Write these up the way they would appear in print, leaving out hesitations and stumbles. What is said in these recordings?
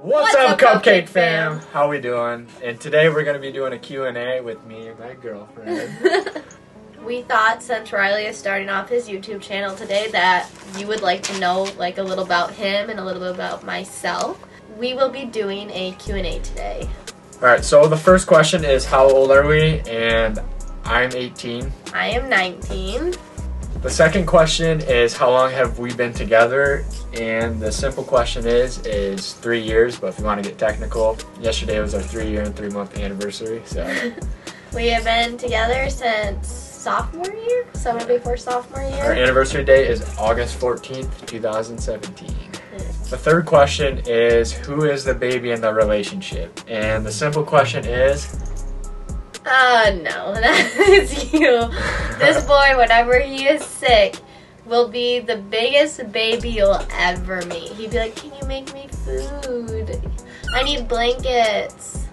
What's up, Cupcake fam? How we doing? And today we're going to be doing a Q&A with me and my girlfriend. We thought since Riley is starting off his YouTube channel today that you would like to know like a little about him and a little bit about myself. We will be doing a Q&A today. Alright, so the first question is how old are we? And I'm 18. I am 19. The second question is how long have we been together? And the simple question is 3 years, but if you want to get technical, yesterday was our 3-year and 3-month anniversary. So we have been together since sophomore year, summer before sophomore year. Our anniversary date is August 14th, 2017. The third question is who is the baby in the relationship? And the simple question is no, that's you. This boy, whenever he is sick, will be the biggest baby you'll ever meet. He'd be like, can you make me food? I need blankets.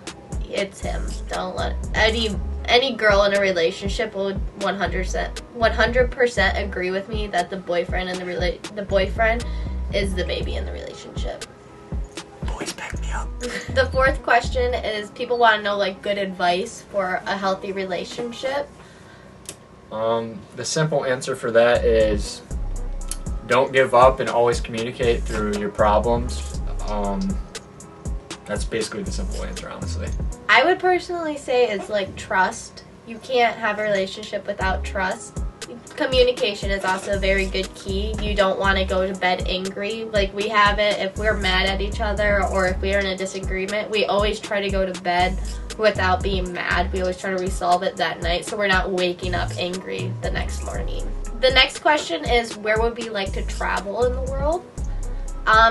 It's him. Don't let any girl in a relationship will 100% agree with me that the boyfriend and the boyfriend is the baby in the relationship. Boys, back me up. The fourth question is people want to know like good advice for a healthy relationship. The simple answer for that is don't give up and always communicate through your problems. That's basically the simple answer, honestly. I would personally say it's like trust. You can't have a relationship without trust. Communication is also a very good key. You don't want to go to bed angry. Like we have it if we're mad at each other or if we're in a disagreement. We always try to go to bed without being mad. We always try to resolve it that night so we're not waking up angry the next morning. The next question is where would we like to travel in the world?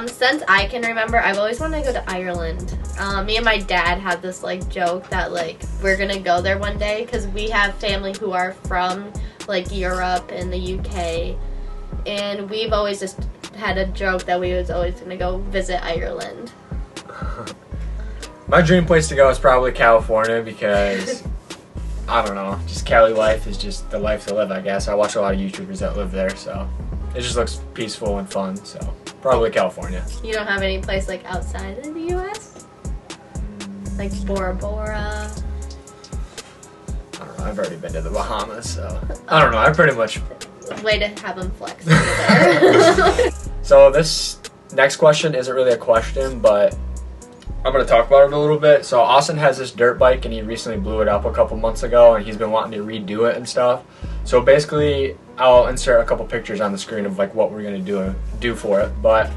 Since I can remember, I've always wanted to go to Ireland. Me and my dad had this like joke that like we're gonna go there one day because we have family who are from like Europe and the UK, and we've always just had a joke that we was always gonna go visit Ireland. My dream place to go is probably California because I don't know, just Cali life is just the life to live, I guess. I watch a lot of YouTubers that live there, so it just looks peaceful and fun, so probably California. You don't have any place like outside of the US? Like Bora Bora? I don't know, I've already been to the Bahamas, so I don't know, I pretty much... Way to have them flex over there. So this next question isn't really a question, but I'm going to talk about it a little bit. So Austin has this dirt bike and he recently blew it up a couple months ago and he's been wanting to redo it and stuff. So basically I'll insert a couple pictures on the screen of like what we're going to do for it. But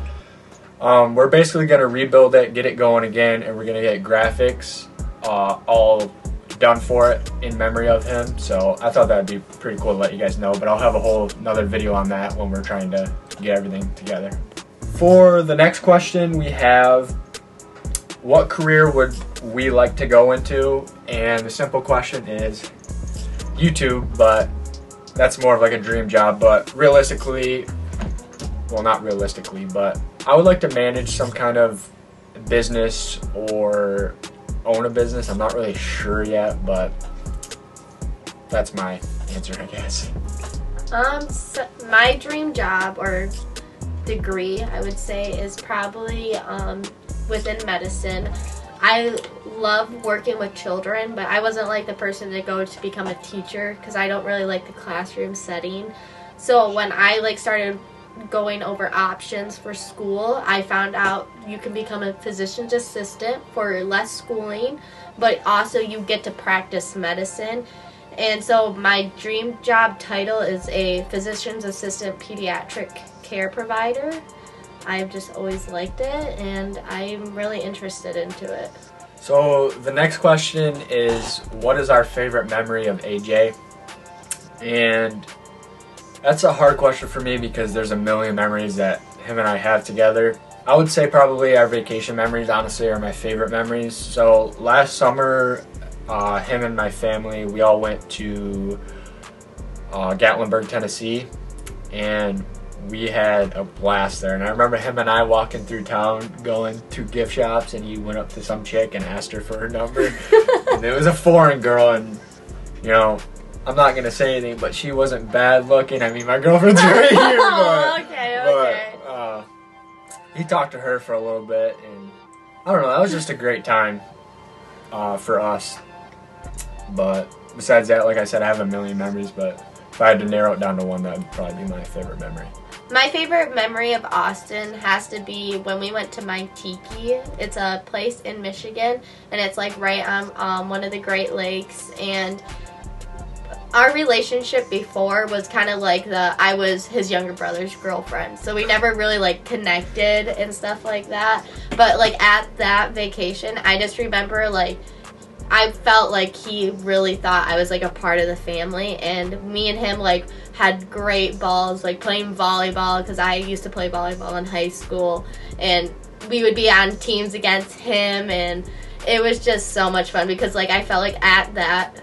we're basically going to rebuild it, get it going again, and we're going to get graphics all done for it in memory of him. So I thought that would be pretty cool to let you guys know, but I'll have a whole another video on that when we're trying to get everything together. For the next question we have, what career would we like to go into? And the simple question is YouTube, but that's more of like a dream job. But realistically, well, not realistically, but I would like to manage some kind of business or own a business. I'm not really sure yet, but that's my answer, I guess. So my dream job or degree, I would say, is probably within medicine. I love working with children, but I wasn't like the person to go to become a teacher because I don't really like the classroom setting. So when I like started going over options for school, I found out you can become a physician's assistant for less schooling, but also you get to practice medicine. And so my dream job title is a physician's assistant pediatric care provider. I've just always liked it and I'm really interested into it. So the next question is, what is our favorite memory of AJ? And that's a hard question for me because there's a million memories that him and I have together. I would say probably our vacation memories, honestly, are my favorite memories. So last summer, him and my family, we all went to Gatlinburg, Tennessee, and we had a blast there. And I remember him and I walking through town, going to gift shops, and he went up to some chick and asked her for her number. And it was a foreign girl, and you know, I'm not gonna say anything, but she wasn't bad looking. I mean, my girlfriend's right here, but, okay. he talked to her for a little bit, and I don't know, that was just a great time for us. But besides that, like I said, I have a million memories, but if I had to narrow it down to one, that would probably be my favorite memory. My favorite memory of Austin has to be when we went to My Tiki. It's a place in Michigan, and it's like right on one of the Great Lakes. And our relationship before was kind of like I was his younger brother's girlfriend, so we never really like connected and stuff like that. But like at that vacation, I just remember like I felt like he really thought I was like a part of the family, and me and him like had great balls, like playing volleyball, because I used to play volleyball in high school, and we would be on teams against him, and it was just so much fun because like I felt like at that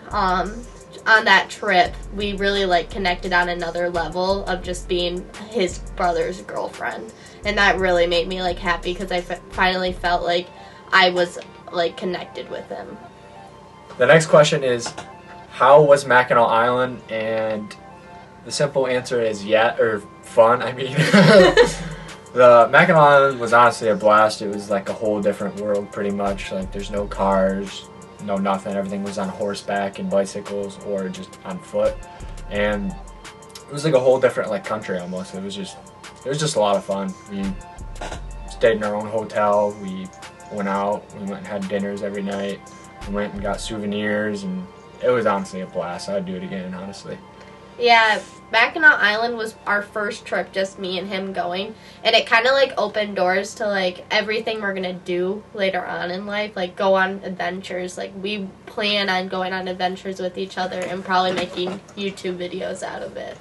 on that trip we really like connected on another level of just being his brother's girlfriend, and that really made me like happy because I finally felt like I was like connected with him. The next question is, how was Mackinac Island? And the simple answer is fun. I mean, the Mackinac Island was honestly a blast. It was like a whole different world pretty much. Like there's no cars, no nothing. Everything was on horseback and bicycles or just on foot. And it was like a whole different like country almost. It was just a lot of fun. We stayed in our own hotel. We went out. We went and had dinners every night. We went and got souvenirs, and it was honestly a blast. I'd do it again, honestly. Yeah, Mackinac Island was our first trip, just me and him going, and it kind of like opened doors to like everything we're gonna do later on in life, like go on adventures. Like we plan on going on adventures with each other and probably making YouTube videos out of it.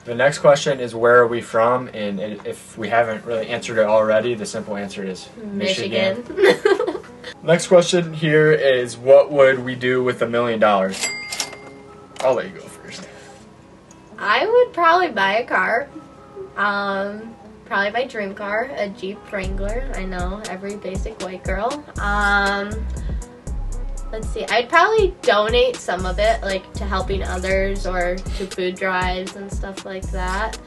The next question is, where are we from? And if we haven't really answered it already, the simple answer is Michigan. Next question here is, what would we do with $1 million? I'll let you go first. I would probably buy a car. Probably my dream car, a Jeep Wrangler. I know, every basic white girl. Let's see, I'd probably donate some of it, like, to helping others or to food drives and stuff like that.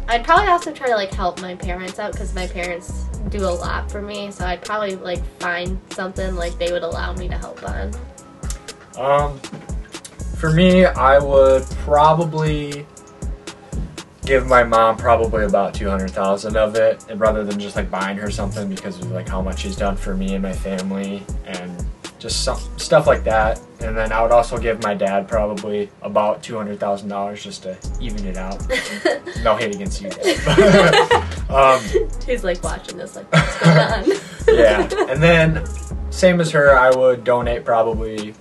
I'd probably also try to, like, help my parents out, because my parents do a lot for me, so I'd probably, like, find something, like, they would allow me to help on. For me, I would probably give my mom probably about $200,000 of it, and rather than just, like, buying her something because of, like, how much she's done for me and my family, and just some stuff like that. And then I would also give my dad probably about $200,000 just to even it out. No hate against you, Dad. He's like watching this like, what's going on? Yeah, and then same as her, I would donate probably,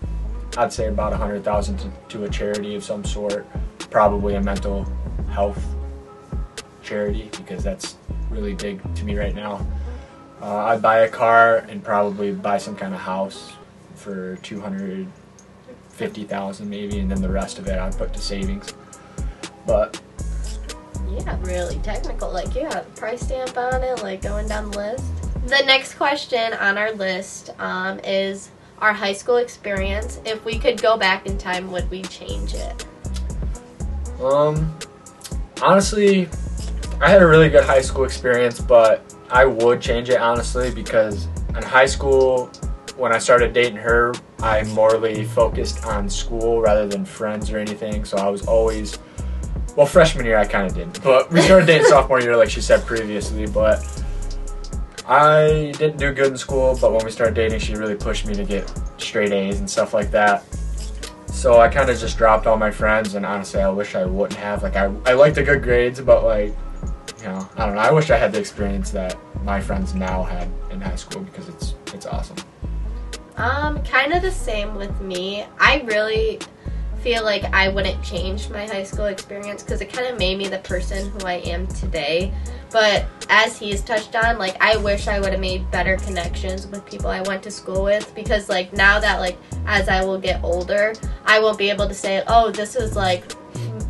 I'd say about $100,000 to a charity of some sort, probably a mental health charity, because that's really big to me right now. I'd buy a car and probably buy some kind of house for $250,000 maybe, and then the rest of it I'd put to savings. But yeah, really technical, like you have a price stamp on it, like going down the list. The next question on our list is our high school experience. If we could go back in time, would we change it? Honestly, I had a really good high school experience, but I would change it honestly, because in high school, when I started dating her, I morally focused on school rather than friends or anything. So I was always, well, freshman year I kind of didn't, but we started dating sophomore year like she said previously. But I didn't do good in school, but when we started dating, she really pushed me to get straight A's and stuff like that. So I kind of just dropped all my friends, and honestly I wish I wouldn't have. Like I liked the good grades, but like, you know, I don't know, I wish I had the experience that my friends now had in high school, because it's awesome. Kind of the same with me. I really feel like I wouldn't change my high school experience, because it kind of made me the person who I am today. But as he's touched on, like, I wish I would have made better connections with people I went to school with, because like now that like as I will get older, I won't be able to say, oh, this is like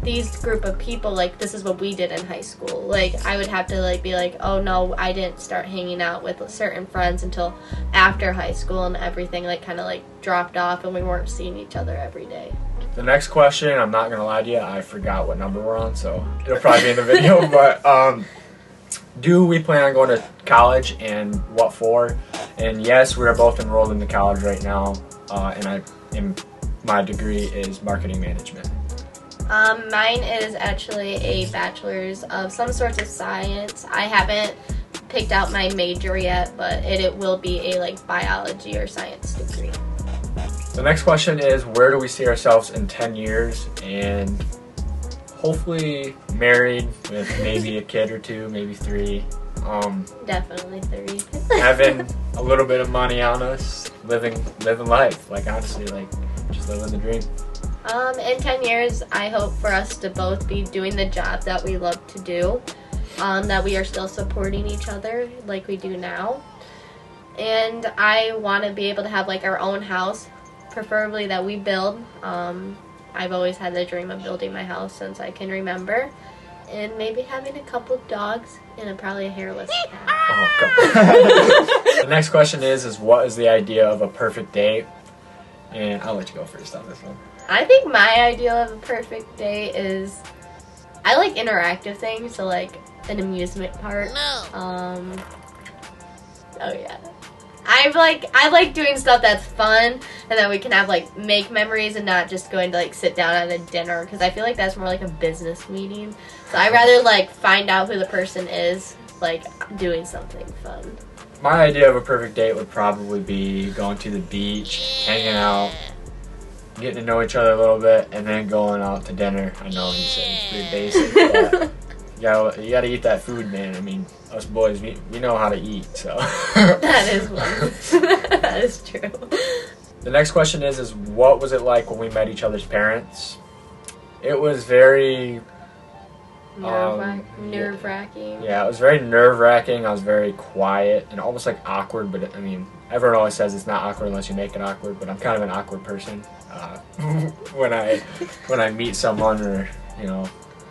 these group of people, like this is what we did in high school. Like I would have to like be like, oh no, I didn't start hanging out with certain friends until after high school, and everything like kind of like dropped off and we weren't seeing each other every day. The next question, I'm not gonna lie to you, I forgot what number we're on, so it'll probably be in the video. But do we plan on going to college and what for? And yes, we are both enrolled into college right now, and my degree is marketing management. Mine is actually a bachelor's of some sorts of science. I haven't picked out my major yet, but it will be a like biology or science degree. The next question is, where do we see ourselves in 10 years? And hopefully married with maybe a kid or two, maybe 3. Definitely 3. Having a little bit of money on us, living life. Like honestly, like just living the dream. In 10 years, I hope for us to both be doing the job that we love to do, that we are still supporting each other like we do now. And I want to be able to have like our own house, preferably that we build. I've always had the dream of building my house since I can remember. And maybe having a couple dogs and probably a hairless cat. Oh, God. The next question is what is the idea of a perfect date? And I'll let you go first on this one. I think my idea of a perfect date is, I like interactive things, so like an amusement park. Oh yeah. I like doing stuff that's fun, and that we can have like make memories and not just going to like sit down at a dinner, because I feel like that's more like a business meeting. So I'd rather like find out who the person is, like doing something fun. My idea of a perfect date would probably be going to the beach, hanging out, getting to know each other a little bit, and then going out to dinner. I know he said it's pretty basic, but you gotta eat that food, man. I mean, us boys, we know how to eat, so. That is one. That is true. The next question is what was it like when we met each other's parents? It was very nerve-wracking. Yeah, it was very nerve-wracking. I was very quiet and almost like awkward, but I mean, everyone always says it's not awkward unless you make it awkward, but I'm kind of an awkward person when I meet someone, or you know,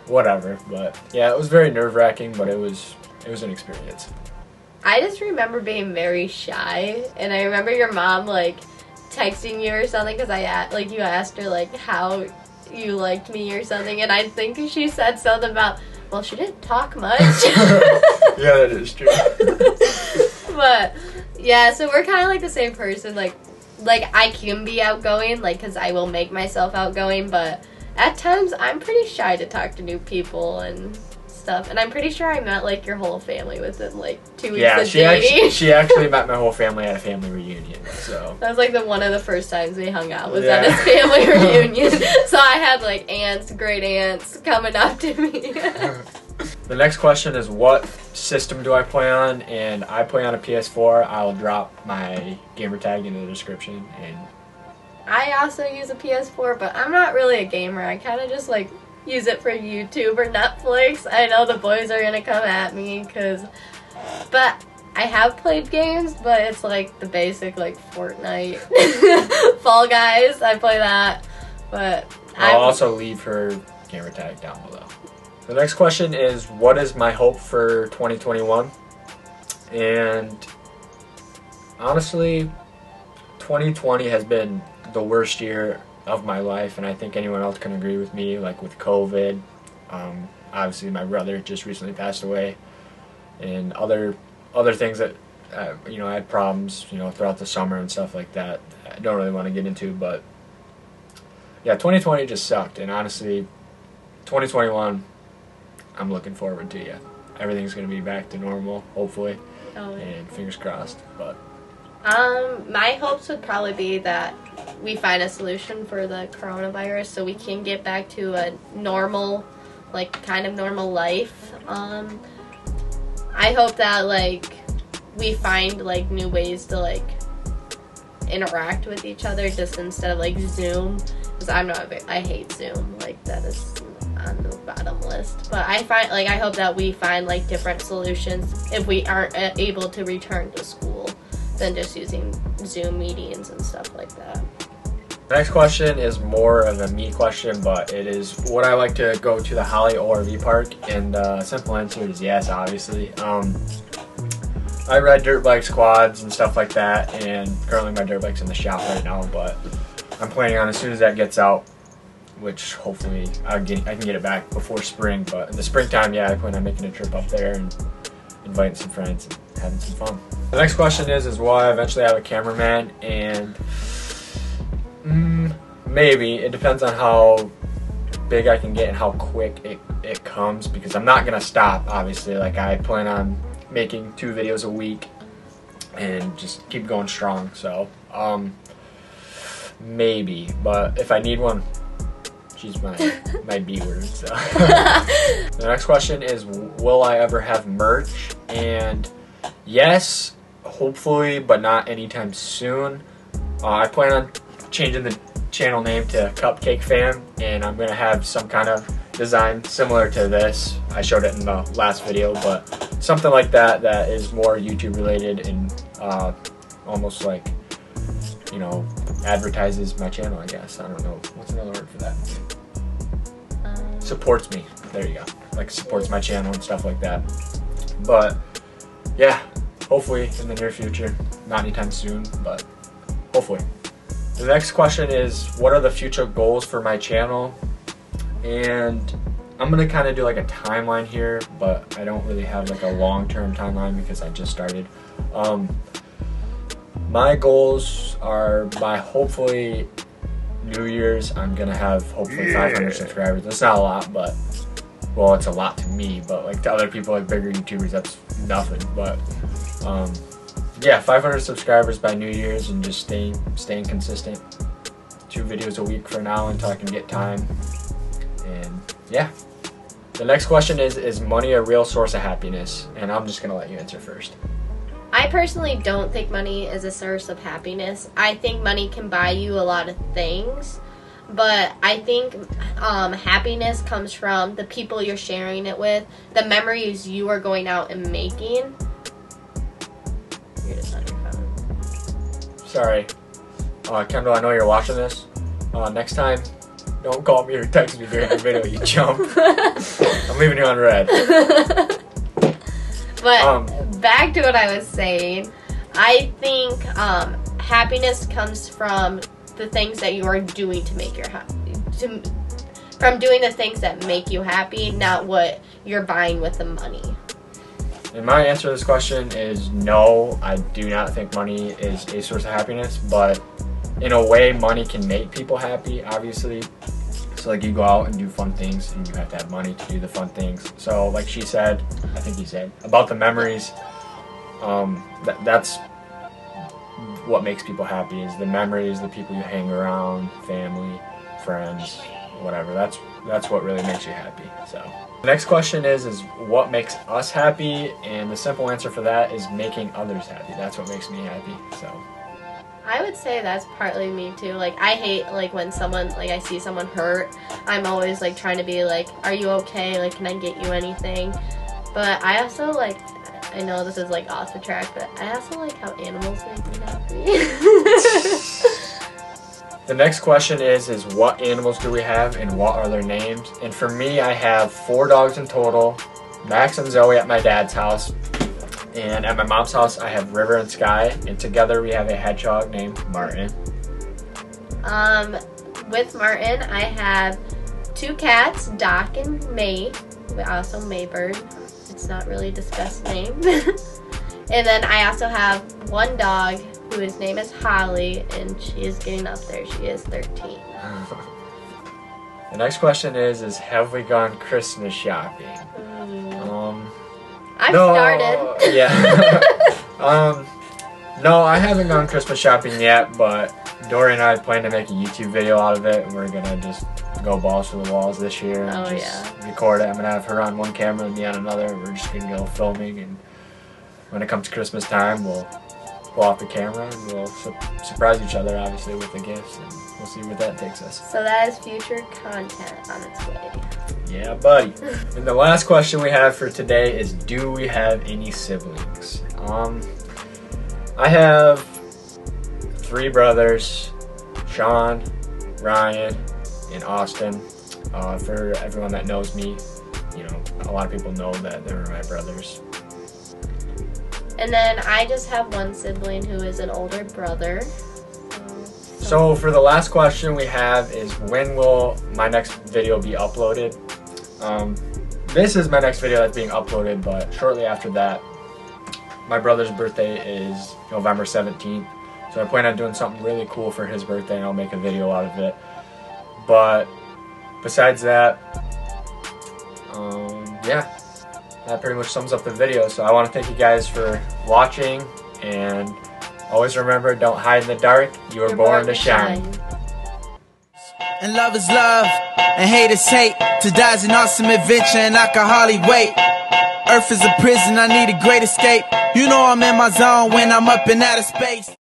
whatever. But yeah, it was very nerve-wracking, but it was an experience. I just remember being very shy, and I remember your mom like texting you or something, because you asked her like how you liked me or something, and I think she said something about, well, she didn't talk much. Yeah, that is true. But yeah, so we're kind of like the same person. Like I can be outgoing, like, because I will make myself outgoing, but at times I'm pretty shy to talk to new people and stuff. And I'm pretty sure I met like your whole family within like 2 weeks of dating. she actually met my whole family at a family reunion. So that was like one of the first times we hung out was at his family reunion. So I had like aunts, great aunts coming up to me. The next question is what system do I play on? And I play on a PS4. I'll drop my gamertag in the description. And I also use a PS4, but I'm not really a gamer. I kind of just like use it for YouTube or Netflix. I know the boys are gonna come at me but I have played games, but it's like the basic like Fortnite, Fall Guys. I play that, but I'll also leave her gamertag down below. The next question is what is my hope for 2021? And honestly, 2020 has been the worst year of my life, and I think anyone else can agree with me, like with COVID. Obviously my brother just recently passed away, and other things that I had problems throughout the summer and stuff like that. I don't really want to get into, but yeah, 2020 just sucked, and honestly 2021 I'm looking forward to. Yeah, everything's gonna be back to normal, hopefully. And fingers crossed. But my hopes would probably be that we find a solution for the coronavirus so we can get back to a normal, like kind of normal life. I hope that like we find like new ways to like interact with each other, just instead of like Zoom, because I hate Zoom. Like that is on the bottom list. But I hope that we find like different solutions if we aren't able to return to school than just using Zoom meetings and stuff like that. The next question is more of a me question, but it is would I like to go to the Holly ORV park? And the simple answer is yes, obviously. I ride dirt bikes, quads, and stuff like that, and currently my dirt bike's in the shop right now, but I'm planning on as soon as that gets out, which hopefully I can get it back before spring. But in the springtime, yeah, I plan on making a trip up there and inviting some friends and having some fun. The next question is will I eventually have a cameraman? And maybe. It depends on how big I can get and how quick it comes, because I'm not gonna stop, obviously. Like, I plan on making 2 videos a week and just keep going strong. So maybe, but if I need one, she's my B word. So the next question is will I ever have merch? And yes, hopefully, but not anytime soon. I plan on changing the channel name to Cupcake Fam, and I'm gonna have some kind of design similar to this. I showed it in the last video, but something like that that is more YouTube related and almost like, you know, advertises my channel, I guess. I don't know, what's another word for that? Supports me. There you go. Like, supports my channel and stuff like that. But yeah, hopefully in the near future. Not anytime soon, but hopefully. The next question is what are the future goals for my channel? And I'm gonna kind of do like a timeline here, but I don't really have like a long-term timeline because I just started. My goals are by hopefully New Year's, I'm gonna have hopefully 500 subscribers. That's not a lot, but, well, it's a lot to me, but like to other people, like bigger YouTubers, that's nothing. But yeah, 500 subscribers by New Year's, and just staying consistent. 2 videos a week for now until I can get time. And yeah. The next question is money a real source of happiness? And I'm just gonna let you answer first. I personally don't think money is a source of happiness. I think money can buy you a lot of things, but I think happiness comes from the people you're sharing it with, the memories you are going out and making. You're just on your phone. Sorry. Kendall, I know you're watching this. Next time, don't call me or text me during the video, you chump. I'm leaving you on red. But back to what I was saying, I think happiness comes from the things that you are doing to make from doing the things that make you happy, not what you're buying with the money. And my answer to this question is no, I do not think money is a source of happiness, but in a way, money can make people happy, obviously. So like, you go out and do fun things, and you have to have money to do the fun things. So like she said, I think he said, about the memories, that's what makes people happy, is the memories, the people you hang around, family, friends, whatever. That's what really makes you happy. So the next question is what makes us happy? And the simple answer for that is making others happy. That's what makes me happy. So I would say that's partly me too. Like, I hate like when someone, like, I see someone hurt, I'm always like trying to be like, are you okay? Like, can I get you anything? But I also like, I know this is like off the track, but I also like how animals make me happy. The next question is what animals do we have and what are their names? And for me, I have 4 dogs in total, Max and Zoe at my dad's house. And at my mom's house, I have River and Sky, and together we have a hedgehog named Martin. With Martin, I have 2 cats, Doc and May, also Maybird. It's not really a discussed name. And then I also have 1 dog whose name is Holly, and she is getting up there. She is 13. The next question is have we gone Christmas shopping? I've started. Yeah. No, I haven't gone Christmas shopping yet, but Dory and I plan to make a YouTube video out of it, and we're gonna just go balls to the walls this year and record it. I'm gonna have her on one camera and me on another. We're just gonna go filming, and when it comes to Christmas time, we'll pull off the camera and we'll surprise each other, obviously, with the gifts, and we'll see where that takes us. So that is future content on its way. Yeah, buddy. And the last question we have for today is, do we have any siblings? I have 3 brothers, Sean, Ryan, and Austin. For everyone that knows me, you know, a lot of people know that they were my brothers. And then I just have 1 sibling who is an older brother. So for the last question we have is, when will my next video be uploaded? This is my next video that's being uploaded, but shortly after that, my brother's birthday is November 17th, so I plan on doing something really cool for his birthday, and I'll make a video out of it. But besides that, yeah, that pretty much sums up the video. So I want to thank you guys for watching, and always remember, don't hide in the dark. You were born to shine. And love is love, and hate is hate. To die is an awesome adventure, and I can hardly wait. Earth is a prison, I need a great escape. You know I'm in my zone when I'm up in outer space.